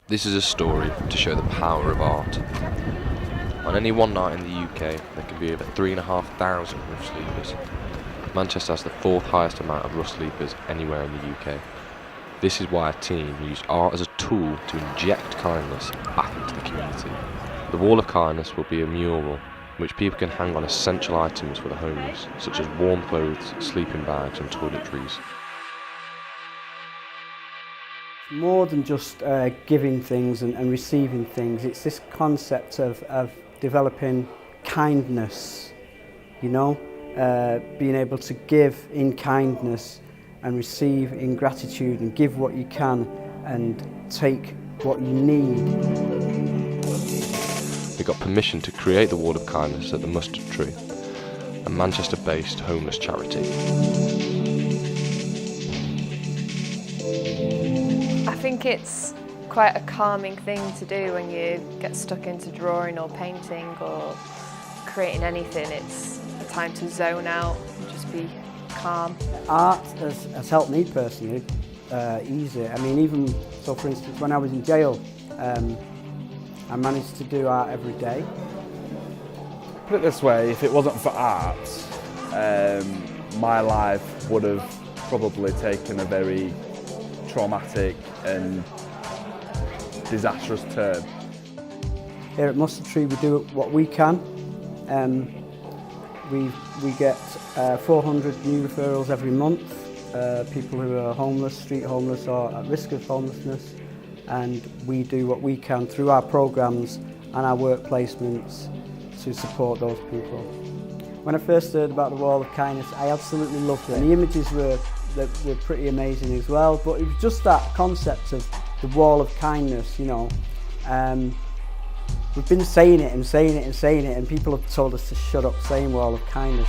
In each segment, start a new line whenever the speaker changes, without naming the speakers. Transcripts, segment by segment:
This is a story to show the power of art. On any one night in the UK, there can be over 3,500 rough sleepers. Manchester has the fourth highest amount of rough sleepers anywhere in the UK. This is why a team used art as a tool to inject kindness back into the community. The Wall of Kindness will be a mural in which people can hang on essential items for the homeless, such as warm clothes, sleeping bags and toiletries.
More than just giving things and receiving things, it's this concept of developing kindness, you know, being able to give in kindness and receive in gratitude and give what you can and take what you need.
We got permission to create the Wall of Kindness at the Mustard Tree, a Manchester-based homeless charity.
I think it's quite a calming thing to do when you get stuck into drawing or painting or creating anything. It's a time to zone out and just be calm.
Art has helped me personally ease it. I mean, even so, for instance, when I was in jail, I managed to do art every day.
Put it this way, if it wasn't for art, my life would have probably taken a very traumatic and disastrous turn.
Here at Mustard Tree we do what we can. We get 400 new referrals every month, people who are homeless, street homeless or at risk of homelessness, and we do what we can through our programmes and our work placements to support those people. When I first heard about the Wall of Kindness, I absolutely loved it. And the images were pretty amazing as well, but it was just that concept of the Wall of Kindness, you know. We've been saying it and saying it and saying it, and people have told us to shut up saying Wall of Kindness.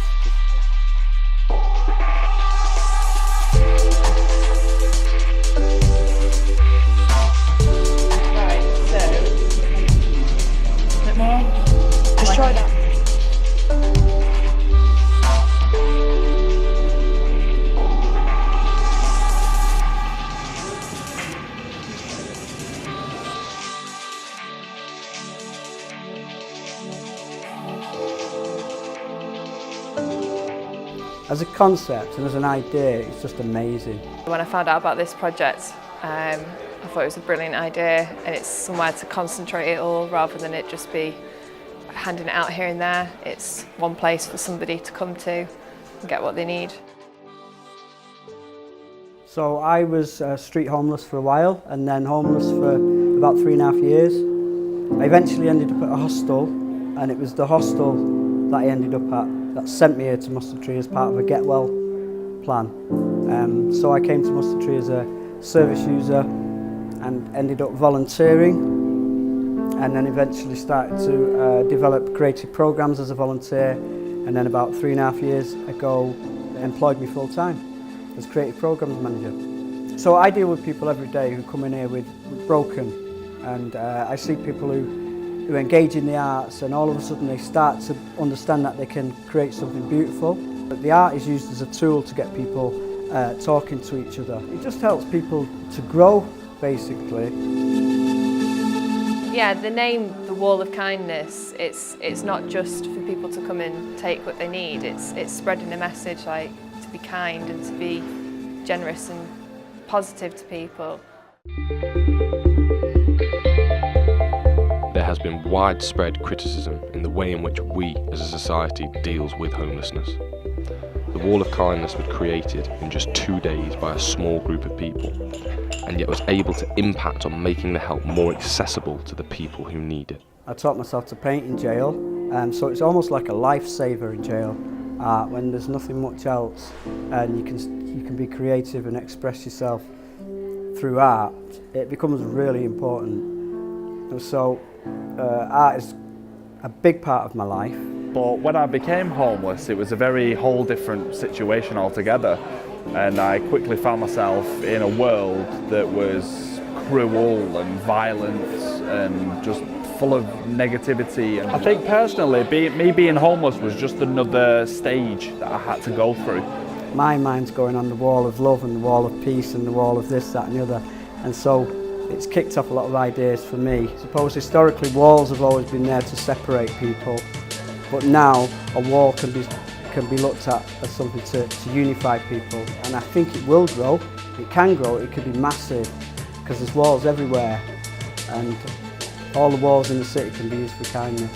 Right, so, a bit more? Just try that.
As a concept and as an idea, it's just amazing.
When I found out about this project, I thought it was a brilliant idea, and it's somewhere to concentrate it all rather than it just be handing it out here and there. It's one place for somebody to come to and get what they need.
So I was street homeless for a while and then homeless for about 3.5 years. I eventually ended up at a hostel, and it was the hostel that I ended up at that sent me here to Mustard Tree as part of a Get Well plan. So I came to Mustard Tree as a service user and ended up volunteering, and then eventually started to develop creative programmes as a volunteer, and then about 3.5 years ago they employed me full time as creative programmes manager. So I deal with people every day who come in here with broken, and I see people who engage in the arts, and all of a sudden they start to understand that they can create something beautiful. But the art is used as a tool to get people talking to each other. It just helps people to grow, basically.
Yeah, the name, the Wall of Kindness, it's not just for people to come and take what they need. It's spreading a message like to be kind and to be generous and positive to people.
There has been widespread criticism in the way in which we as a society deals with homelessness. The Wall of Kindness was created in just 2 days by a small group of people, and yet was able to impact on making the help more accessible to the people who need it.
I taught myself to paint in jail, so it's almost like a lifesaver in jail, when there's nothing much else, and you can be creative and express yourself through art. It becomes really important. So art is a big part of my life.
But when I became homeless, it was a whole different situation altogether, and I quickly found myself in a world that was cruel and violent and just full of negativity. And I think personally, me being homeless was just another stage that I had to go through.
My mind's going on the wall of love and the wall of peace and the wall of this, that and the other, and so It's kicked off a lot of ideas for me. I suppose historically walls have always been there to separate people, but now a wall can be looked at as something to unify people, and I think it will grow. It can grow, it could be massive, because there's walls everywhere, and all the walls in the city can be used for kindness.